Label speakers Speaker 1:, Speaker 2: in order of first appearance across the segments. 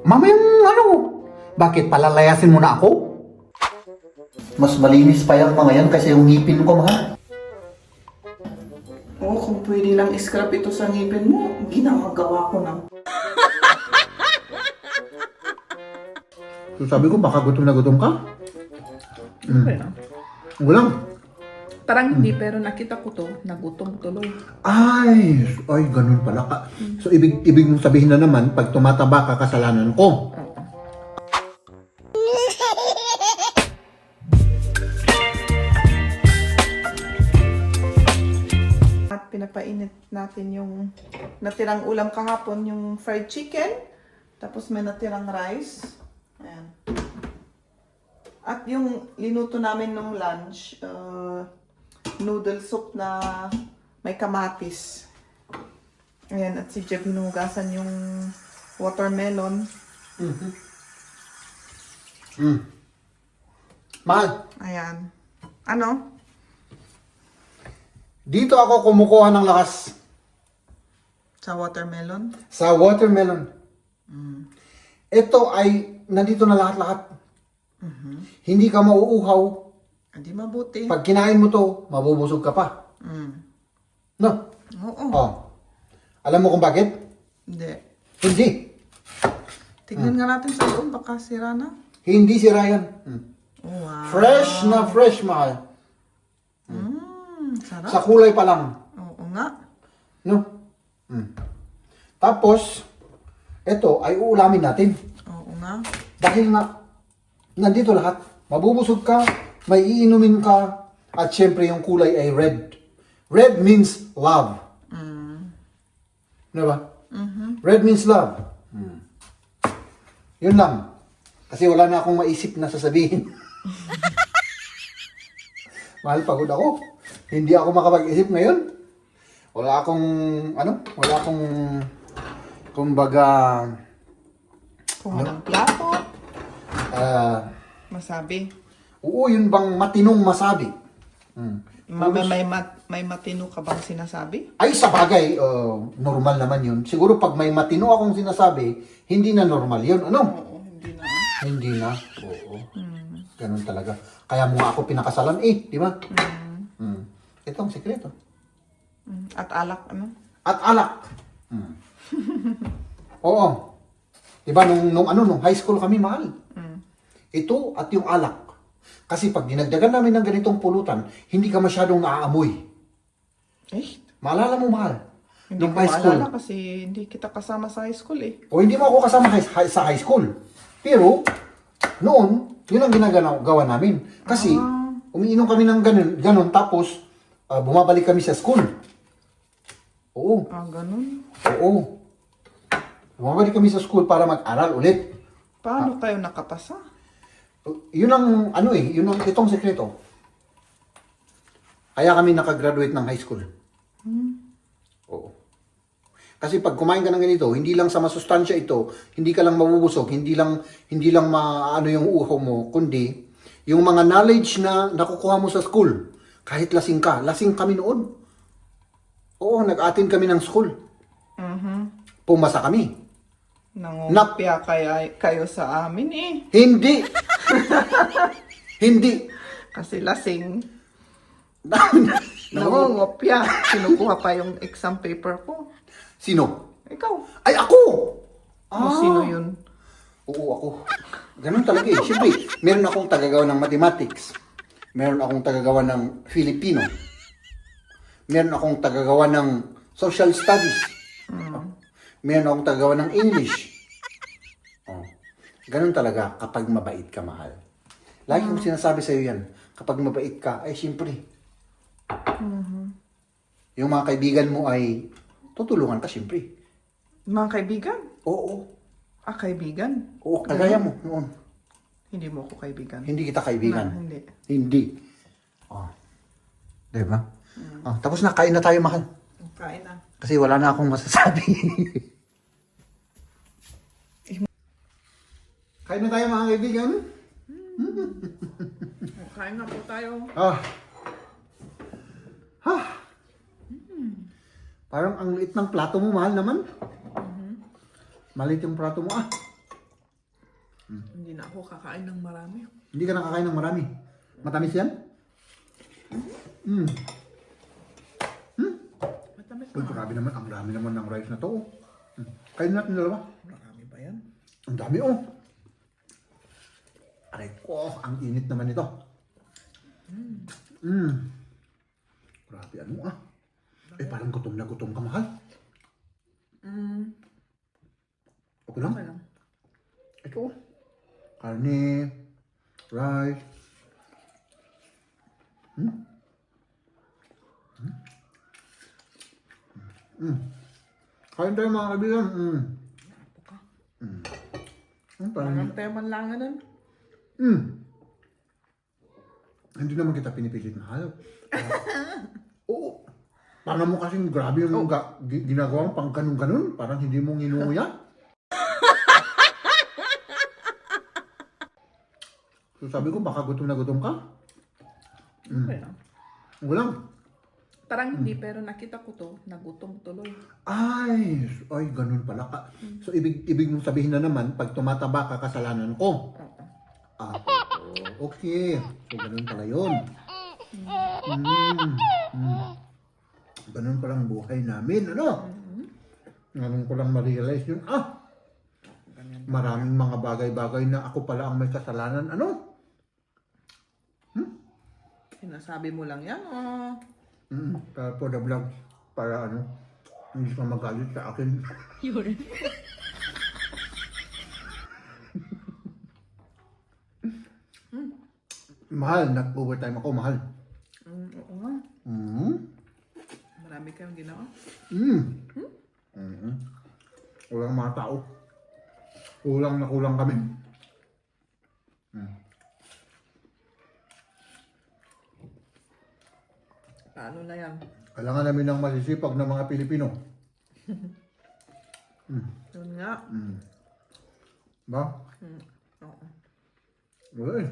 Speaker 1: Mamayang ano? Bakit palalayasin mo na ako? Mas malinis pa yung mga yan kasi yung ngipin ko, mahal.
Speaker 2: Oo, kung pwede lang scrap ito sa ngipin mo, ginagawa ko na.
Speaker 1: So sabi ko, baka gutom na gutom ka?
Speaker 2: Okay lang.
Speaker 1: Walang.
Speaker 2: Parang hindi, pero nakita ko to, nagutom tuloy.
Speaker 1: Ay, ganun pala ka. So ibig mong sabihin na naman, pag tumataba ka, kasalanan ko.
Speaker 2: Oo. At pinapainit natin yung natirang ulam kahapon, yung fried chicken. Tapos may natirang rice. Ayan. At yung linuto namin nung lunch, noodle soup na may kamatis. Ayan, at si Jeb hinugasan yung watermelon.
Speaker 1: Mahal,
Speaker 2: Ayan. Ano?
Speaker 1: dito ako kumukuha ng lakas
Speaker 2: Sa watermelon?
Speaker 1: sa watermelon. Ito ay, nandito na lahat-lahat. Hindi ka mauuhaw.
Speaker 2: Hindi mabuti.
Speaker 1: Pag kinain mo to, mabubusog ka pa. No?
Speaker 2: Oo.
Speaker 1: Oh. Alam mo kung bakit?
Speaker 2: Hindi.
Speaker 1: Hindi.
Speaker 2: Tignan nga natin sa loob, baka sira na.
Speaker 1: Hindi si Ryan.
Speaker 2: Wow.
Speaker 1: Fresh na fresh, mahal.
Speaker 2: Sarap.
Speaker 1: Sa kulay pa lang.
Speaker 2: Oo nga.
Speaker 1: No? Tapos, ito ay uulamin natin.
Speaker 2: Oo nga.
Speaker 1: Dahil nga, nandito lahat. Mabubusog ka, may iinumin ka, at syempre yung kulay ay red. Red means love. Diba? Red means love. Yun lang. Kasi wala na akong maisip na sasabihin. Mahal, pagod ako. Hindi ako makapag-isip ngayon. Wala akong, kumbaga,
Speaker 2: Kung anong plato, masabi.
Speaker 1: oo, yun bang matinong masabi?
Speaker 2: May matino ka bang sinasabi?
Speaker 1: Ay, sa bagay, normal naman yun. Siguro pag may matino akong sinasabi, hindi na normal yun. Ano?
Speaker 2: Oo, hindi na.
Speaker 1: Hindi na. Oo. Ganun talaga. Kaya mo nga ako pinakasalan di ba? Ito ang sekreto.
Speaker 2: At alak, ano?
Speaker 1: At alak. Oo. Diba, nung high school kami, mahal. Ito at yung alak. Kasi pag dinagdagan namin ng ganitong pulutan, hindi ka masyadong naaamoy.
Speaker 2: Eh,
Speaker 1: Maalala mo, mahal?
Speaker 2: hindi
Speaker 1: Nung
Speaker 2: ko
Speaker 1: high school.
Speaker 2: maalala kasi hindi kita kasama sa high school eh.
Speaker 1: O hindi mo ako kasama sa high school. Pero, noon, yun ang ginagawa namin. Kasi, umiinom kami ng ganun tapos, bumabalik kami sa school. Oo.
Speaker 2: Ganun.
Speaker 1: Oo. Bumabalik kami sa school para mag-aral ulit.
Speaker 2: Paano kayo nakapasa?
Speaker 1: Yun ang, itong sekreto. Kaya kami nakagraduate ng high school. Oo. Kasi pag kumain ka ng ganito, hindi lang sa masustansya ito, hindi ka lang mabubusog, hindi lang maano yung uhaw mo, kundi yung mga knowledge na nakukuha mo sa school. Kahit lasing ka, lasing kami noon. Oo, nag-attend kami ng school. Pumasa kami.
Speaker 2: Nangungopia kayo sa amin eh.
Speaker 1: Hindi. Hindi.
Speaker 2: Kasi lasing.
Speaker 1: Nangungopia.
Speaker 2: Nangungopia. Kinukuha pa yung exam paper ko.
Speaker 1: Sino?
Speaker 2: Ikaw.
Speaker 1: Ay, ako!
Speaker 2: Sino yun?
Speaker 1: Oo, ako. Ganun talaga eh. Siyempre, meron akong tagagawa ng mathematics. Meron akong tagagawa ng Filipino. Meron akong tagagawa ng social studies. Meron akong tagagawa ng English. Ganun talaga kapag mabait ka, mahal. Lagi kong sinasabi sa'yo yan. Kapag mabait ka, ay siyempre. Yung mga kaibigan mo ay tutulungan ka, siyempre.
Speaker 2: Mga kaibigan?
Speaker 1: Oo.
Speaker 2: Kaibigan?
Speaker 1: Oo, kagaya mo noon.
Speaker 2: Hindi mo ako kaibigan.
Speaker 1: Hindi kita kaibigan.
Speaker 2: Hindi.
Speaker 1: Hindi. Diba? Tapos na, kain na tayo, mahal.
Speaker 2: Kain na.
Speaker 1: Kasi wala na akong masasabi. Kain na tayo, mga kaibigan.
Speaker 2: Kain na po tayo.
Speaker 1: Parang ang liit ng plato mo, mahal naman. Maliit yung plato mo,
Speaker 2: Hindi na ako kakain ng marami.
Speaker 1: Hindi ka nakakain ng marami. Matamis yan?
Speaker 2: Matamis
Speaker 1: Uy,
Speaker 2: na.
Speaker 1: grabe naman. Ang dami naman ng rice na to. Oh. Kain natin dalawa.
Speaker 2: Marami ba yan?
Speaker 1: Ang dami oh. Aray ko, ang init naman ito. Grabe ano ah. Parang gutom na gutom ka, mahal. Okay lang?
Speaker 2: Okay lang.
Speaker 1: Ito oh. Karne, rice. Kain tayo mga kaibigan.
Speaker 2: Apo ka.
Speaker 1: Parang,
Speaker 2: Parang tayo manlanganan.
Speaker 1: hindi naman kita pinipilit mahal. Oo. Parang mo kasing grabe yung ginagawa mo pang ganun-ganun. Parang hindi mo nginuya. So sabi ko, baka gutom na gutom ka.
Speaker 2: Okay lang.
Speaker 1: Walang.
Speaker 2: Parang hindi, pero nakita ko to, nagutom tuloy.
Speaker 1: Ay, ganun pala ka. So ibig mong sabihin na naman, pag tumataba ka, kasalanan ko.
Speaker 2: Oo.
Speaker 1: Ah, okay. So ganun pala yun. Ganun palang buhay namin, ano? Ganun ko lang ma-realize yun.
Speaker 2: Ganyan.
Speaker 1: Maraming mga bagay-bagay na ako pala ang may kasalanan, ano?
Speaker 2: Sinasabi mo lang yan,
Speaker 1: Para for the vlog, para ano, hindi ka magalit sa akin. Mahal, nag-overtime ako, mahal.
Speaker 2: Oo nga. Marami kayong ginawa.
Speaker 1: Walang mga tao. Kulang na kulang kami.
Speaker 2: Paano na yan?
Speaker 1: Kailangan namin ng masisipag na mga Pilipino.
Speaker 2: Yun nga.
Speaker 1: Ba?
Speaker 2: Oo.
Speaker 1: Wala eh.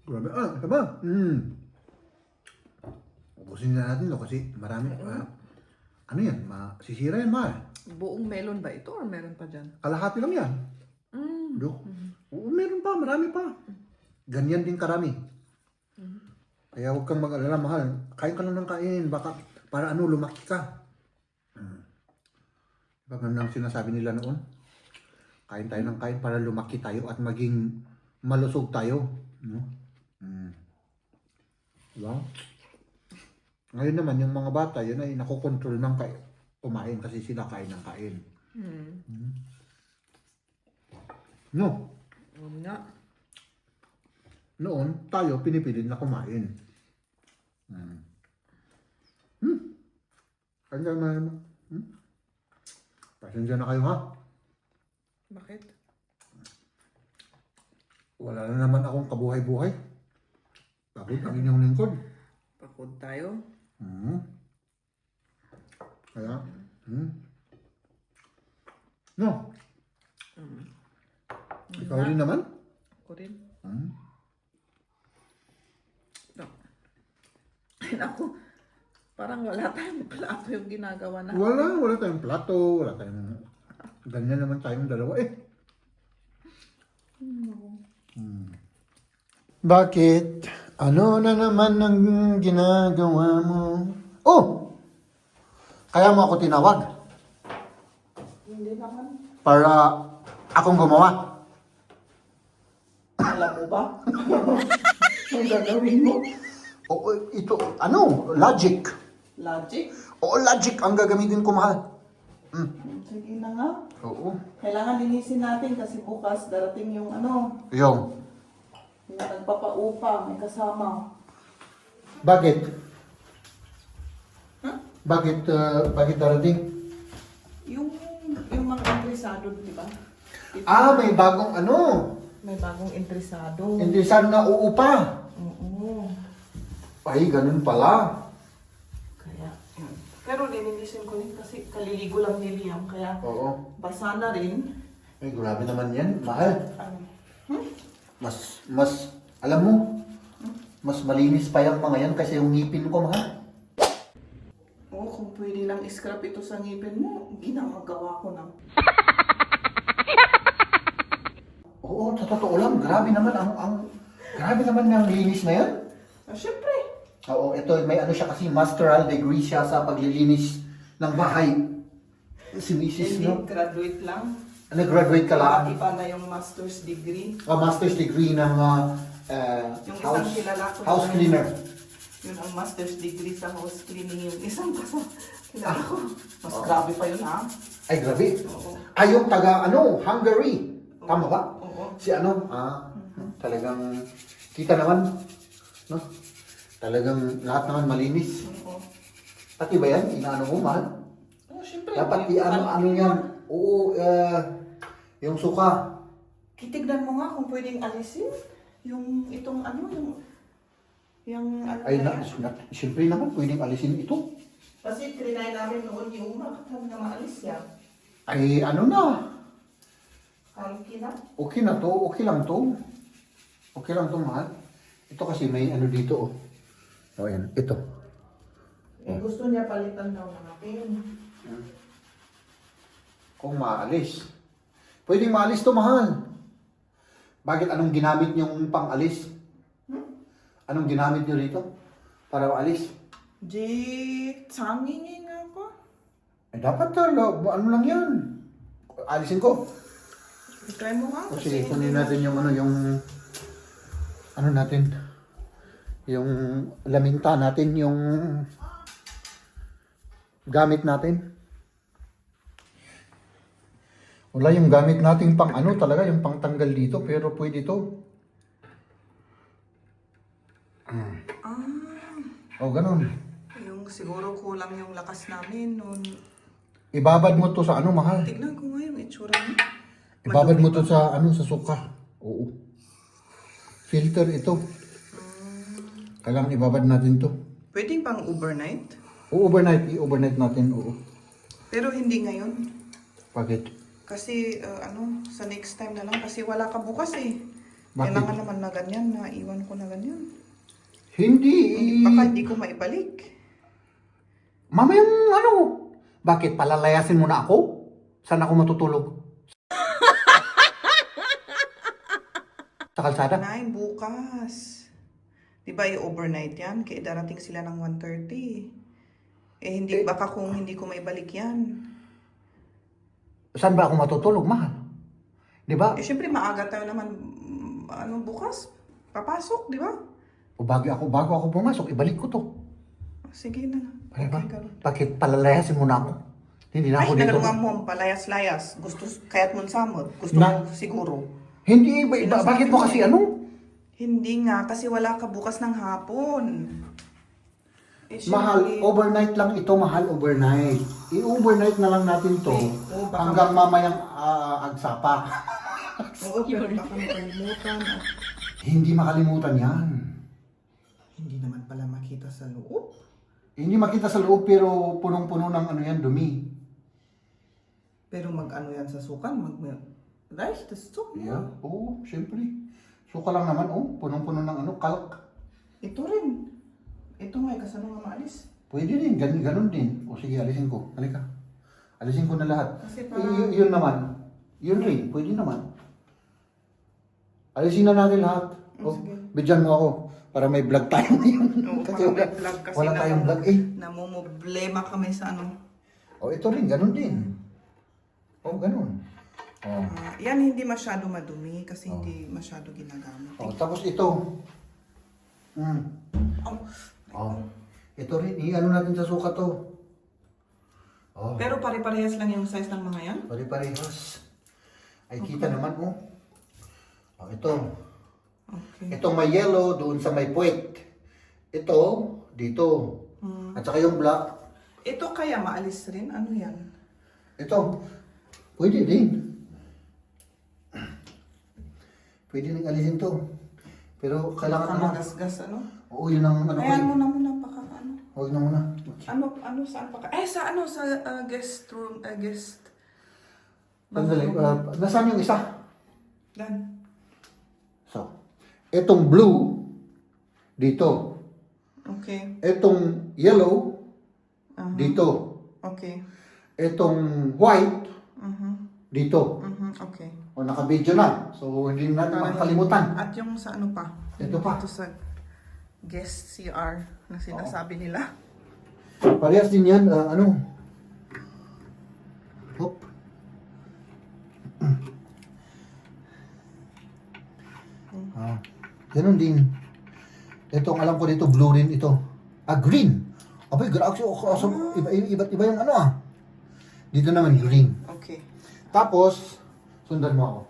Speaker 1: Grabe. Ito ba? Ubusin na natin to kasi marami. Ano yan? Masisira yan, mahal.
Speaker 2: Buong melon ba ito or meron pa dyan?
Speaker 1: Kalahati lang yan. Oo, meron pa. Marami pa. Ganyan din karami. Kaya huwag kang mag-alala, mahal. Kain ka lang ng kain. Baka, para ano, lumaki ka. Diba ganun ang sinasabi nila noon? Kain tayo ng kain para lumaki tayo at maging malusog tayo. No? Diba? Ngayon naman, yung mga bata, yun ay nakokontrol ng kumain kasi sila kain ng kain. No?
Speaker 2: Yun nga.
Speaker 1: Noon, tayo pinipilit na kumain. Kanya na, pasensya na kayo ha?
Speaker 2: Bakit?
Speaker 1: Wala na naman akong kabuhay-buhay. Bakit ang inyong lingkod?
Speaker 2: Pakod tayo.
Speaker 1: Kaya, no? Ikaw rin naman?
Speaker 2: Ako rin. No. Ay, naku. Parang wala tayong plato yung ginagawa na.
Speaker 1: Wala tayong plato, wala tayong... Ganyan naman tayong dalawa eh. Bakit? Ano na naman ang ginagawa mo? Oh! Kaya mo ako tinawag?
Speaker 2: Hindi naman.
Speaker 1: Para akong gumawa?
Speaker 2: Alam mo ba? Ang gagawin mo?
Speaker 1: Oo, ito, ano? Logic.
Speaker 2: Logic?
Speaker 1: Oo, logic ang gagamitin ko, mahal.
Speaker 2: Sige na nga.
Speaker 1: Oo.
Speaker 2: Kailangan linisin natin kasi bukas darating yung ano,
Speaker 1: Yung.
Speaker 2: yung nagpapaupa, may kasama.
Speaker 1: Bakit?
Speaker 2: Huh?
Speaker 1: Bakit darating?
Speaker 2: Yung mga interesado, di ba?
Speaker 1: May bagong ano?
Speaker 2: May bagong interesado.
Speaker 1: Hindi saan na uupa.
Speaker 2: Oo.
Speaker 1: Ay, ganun pala.
Speaker 2: Kaya, yun. Pero lilinisin ko rin kasi kaliligo lang ni Liam, kaya
Speaker 1: Oo.
Speaker 2: basa na rin.
Speaker 1: Ay, grabe naman yan. Mahal.
Speaker 2: Ano?
Speaker 1: Alam mo, Mas malinis pa yung mga yan kasi yung ngipin ko, mahal.
Speaker 2: Oo, kung pwede lang scrap ito sa ngipin mo, ginagawa ko na.
Speaker 1: Oo, sa totoo lang, grabe naman grabe naman yung linis na yan.
Speaker 2: Syempre.
Speaker 1: Oo, ito may ano siya kasi masteral degree siya sa paglilinis ng bahay. Si Mrs.
Speaker 2: Hindi,
Speaker 1: no?
Speaker 2: graduate lang.
Speaker 1: Nag-graduate ka lang.
Speaker 2: Iba na yung master's degree.
Speaker 1: Master's degree ng
Speaker 2: Yung isang kilala ko
Speaker 1: house
Speaker 2: naman,
Speaker 1: cleaner.
Speaker 2: Yun ang master's degree sa house cleaning. Yung isang kilala ko. Mas grabe pa yun, ha?
Speaker 1: Ay, grabe.
Speaker 2: Oo.
Speaker 1: Ay, yung taga, Hungary. Tama ba?
Speaker 2: Oo.
Speaker 1: Si talagang, kita naman, no? Talagang lahat naman malinis.
Speaker 2: Oo.
Speaker 1: Pati ba yan? Inaano mo, mahal?
Speaker 2: Oh, syempre.
Speaker 1: Dapat i-ano yan. Oo, yung suka.
Speaker 2: Kitignan mo nga kung pwedeng alisin. Yung itong yung
Speaker 1: Ay,
Speaker 2: na yan.
Speaker 1: siyempre naman, pwedeng alisin ito.
Speaker 2: Kasi trinay namin noon yung makatag na maalis yan.
Speaker 1: Ay, ano na.
Speaker 2: Kalki na.
Speaker 1: Okay na to. Okay lang to. Okay lang to, mahal. Ito kasi may ano dito, oh. O, yan. Ito.
Speaker 2: Eh, gusto niya palitan daw natin.
Speaker 1: Kung maalis. Pwedeng maalis to, mahal. Bakit anong ginamit niyong pang-alis? Anong ginamit niyo rito? Para maalis?
Speaker 2: Sangingin nga ako.
Speaker 1: Eh, dapat ano lang yan. Alisin ko.
Speaker 2: Try mo nga.
Speaker 1: O sige, kunin natin yung natin, yung laminta natin, yung gamit natin. Wala yung gamit natin pang talaga, yung pang tanggal dito, pero pwede to. O, ganun.
Speaker 2: Yung siguro kulang yung lakas namin noon.
Speaker 1: Ibabad mo to sa mahal.
Speaker 2: Tignan ko nga yung itsura niya.
Speaker 1: Ibabad mo to sa sa suka. Oo. Filter ito. Kailangan ibabad natin to.
Speaker 2: Pwedeng pang overnight?
Speaker 1: I-overnight natin, oo.
Speaker 2: Pero hindi ngayon.
Speaker 1: Bakit?
Speaker 2: Kasi sa next time na lang kasi wala ka bukas eh.
Speaker 1: Bakit?
Speaker 2: Kailangan naman na ganyan, naiwan ko na ganyan.
Speaker 1: Hindi.
Speaker 2: Baka hindi ko maibalik.
Speaker 1: Mamayang bakit palalayasin mo na ako? Saan ako matutulog? Sa kalsada?
Speaker 2: Nine, bukas. Di ba i-overnight yan? Kaya darating sila ng 1:30. Eh hindi, baka kung hindi ko maibalik yan.
Speaker 1: Saan ba ako matutulog, mahal? Di ba?
Speaker 2: Eh syempre maaga tayo naman, bukas. Papasok, di ba?
Speaker 1: O bago ako pumasok, ibalik ko to.
Speaker 2: Sige na.
Speaker 1: Di ba?
Speaker 2: Okay, ganun.
Speaker 1: Bakit palalayasin mo na ako? Hindi na
Speaker 2: Ay,
Speaker 1: ako dito.
Speaker 2: nagalungan mo, palayas-layas. Gusto, kaya't mo samot. Gusto
Speaker 1: Na-
Speaker 2: mo siguro.
Speaker 1: Hindi,
Speaker 2: Sinasabi
Speaker 1: bakit mo
Speaker 2: ko
Speaker 1: kasi
Speaker 2: eh. Hindi nga, kasi wala ka bukas ng hapon. Eh,
Speaker 1: Mahal,
Speaker 2: syempre,
Speaker 1: overnight lang ito, mahal, overnight. I-overnight na lang natin to
Speaker 2: baka-
Speaker 1: hanggang mamayang agsapa.
Speaker 2: Oo, pero baka makalimutan.
Speaker 1: Hindi makalimutan yan.
Speaker 2: Hindi naman pala makita sa loob.
Speaker 1: Hindi makita sa loob pero punong-puno ng dumi.
Speaker 2: Pero mag-ano yan sa sukan, rice, the soup.
Speaker 1: Yeah, oo, syempre. Suka lang naman, punong-puno ng kalk.
Speaker 2: Ito rin. Ito nga, kasano nga maalis.
Speaker 1: Pwede din, ganun din. O sige, alisin ko. Halika. Alisin ko na lahat.
Speaker 2: Kasi
Speaker 1: Yun naman. Yun rin, pwede naman. Alisin na natin lahat.
Speaker 2: Sige.
Speaker 1: Bidyan mo ako para may vlog tayo ngayon.
Speaker 2: Oo,
Speaker 1: Kasi
Speaker 2: para may vlog kasi
Speaker 1: wala tayong vlog eh.
Speaker 2: Namumblema kami sa
Speaker 1: Ito rin, ganun din. Ganun.
Speaker 2: yan hindi masyado madumi kasi hindi masyado ginagamit.
Speaker 1: Tapos ito. Ito rin, i-ano natin sa suka to.
Speaker 2: Pero pare-parehas lang yung size ng mga yan?
Speaker 1: Pare-parehas. Ay, kita naman, ito.
Speaker 2: Okay.
Speaker 1: Itong may yellow, doon sa may puwet. Ito, dito. At saka yung black,
Speaker 2: Ito kaya maalis rin? Ano yan?
Speaker 1: ito. Pwede din. Pwede rin alisin to. Pero kailangan
Speaker 2: Magasgas,
Speaker 1: Oo, yun ang
Speaker 2: Ayan mo na muna, baka
Speaker 1: Huwag na muna.
Speaker 2: saan pa ka? Sa guest room, guest...
Speaker 1: Sandali, nasaan yung isa?
Speaker 2: Dan.
Speaker 1: So, itong blue, dito.
Speaker 2: Okay.
Speaker 1: Etong yellow, dito.
Speaker 2: Okay.
Speaker 1: Etong white, dito.
Speaker 2: Okay.
Speaker 1: O naka-video na. So, hindi natin makakalimutan.
Speaker 2: At yung sa ano pa?
Speaker 1: Ito pa.
Speaker 2: Ito sa guest CR na sinasabi nila.
Speaker 1: Parehas din yan, ano? Hop. Ganun din. Ito, ang alam ko dito, blue rin ito. Green. Abay, grabe. Iba't iba yung ano Dito naman, green.
Speaker 2: Okay.
Speaker 1: Tapos, sundan mo ako.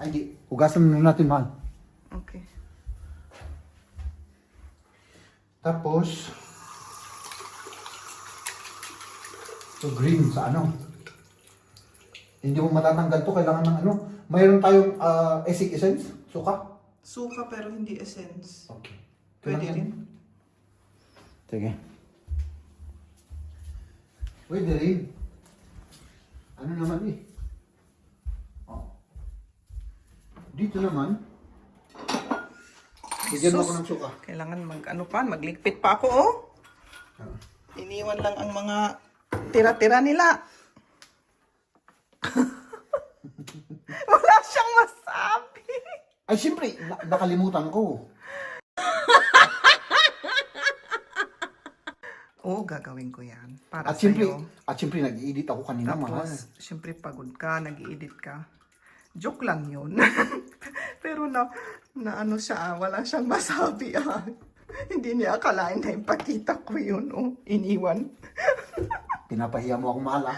Speaker 1: Ay, hindi. Hugasan na natin, mahal.
Speaker 2: Okay.
Speaker 1: Tapos, so green sa ano. Hindi mo matatanggal to, kailangan ng ano. Mayroon tayong Essig Essence, suka.
Speaker 2: Suka pero hindi essence.
Speaker 1: Okay.
Speaker 2: Pwede rin.
Speaker 1: Sige. Pwede rin. Ano naman Dito naman, bigyan mo ako ng suka.
Speaker 2: Kailangan magligpit pa ako, Iniwan lang ang mga tira-tira nila. Wala siyang masabi.
Speaker 1: Ay, siyempre, nakalimutan ko.
Speaker 2: Oo, gagawin ko yan. Para
Speaker 1: At siyempre,
Speaker 2: sa'yo.
Speaker 1: nag-i-edit ako kanina, mahal.
Speaker 2: Tapos, siyempre pagod ka, nag-i-edit ka. Joke lang yun. Pero na ano siya, wala siyang masabi Hindi niya akalain na ipakita ko yun, iniwan.
Speaker 1: Pinapahiya mo akong mahal,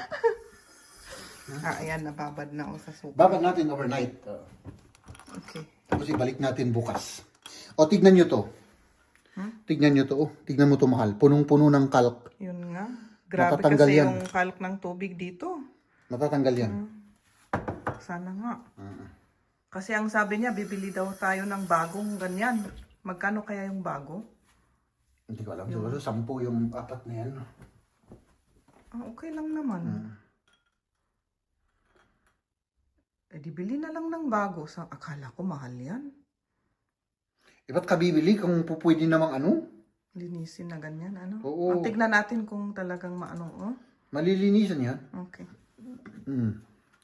Speaker 2: Ayan, nababad na ako sa suka.
Speaker 1: Babad natin overnight.
Speaker 2: Okay.
Speaker 1: Tapos ibalik natin bukas. O, tignan nyo to. Tignan nyo to. Tignan mo to, mahal. Punong-puno ng kalk.
Speaker 2: Yun nga. Grabe
Speaker 1: Matatanggal
Speaker 2: kasi
Speaker 1: yan.
Speaker 2: yung kalk ng tubig dito.
Speaker 1: Natatanggal yan.
Speaker 2: Sana nga. Kasi ang sabi niya, bibili daw tayo ng bagong ganyan. Magkano kaya yung bago?
Speaker 1: Hindi ko alam. Siguro 10 yung 4 na yan.
Speaker 2: Okay lang naman. Di bili na lang ng bago. Akala ko mahal yan.
Speaker 1: Ba't ka bibili kung pupwede namang ano?
Speaker 2: Linisin na ganyan,
Speaker 1: Oo.
Speaker 2: Tignan natin kung talagang maano,
Speaker 1: Malilinisan yan.
Speaker 2: Okay.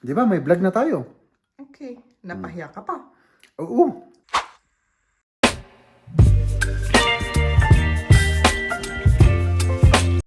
Speaker 1: Di ba? May vlog na tayo.
Speaker 2: Okay. Napahiya ka pa.
Speaker 1: Oo.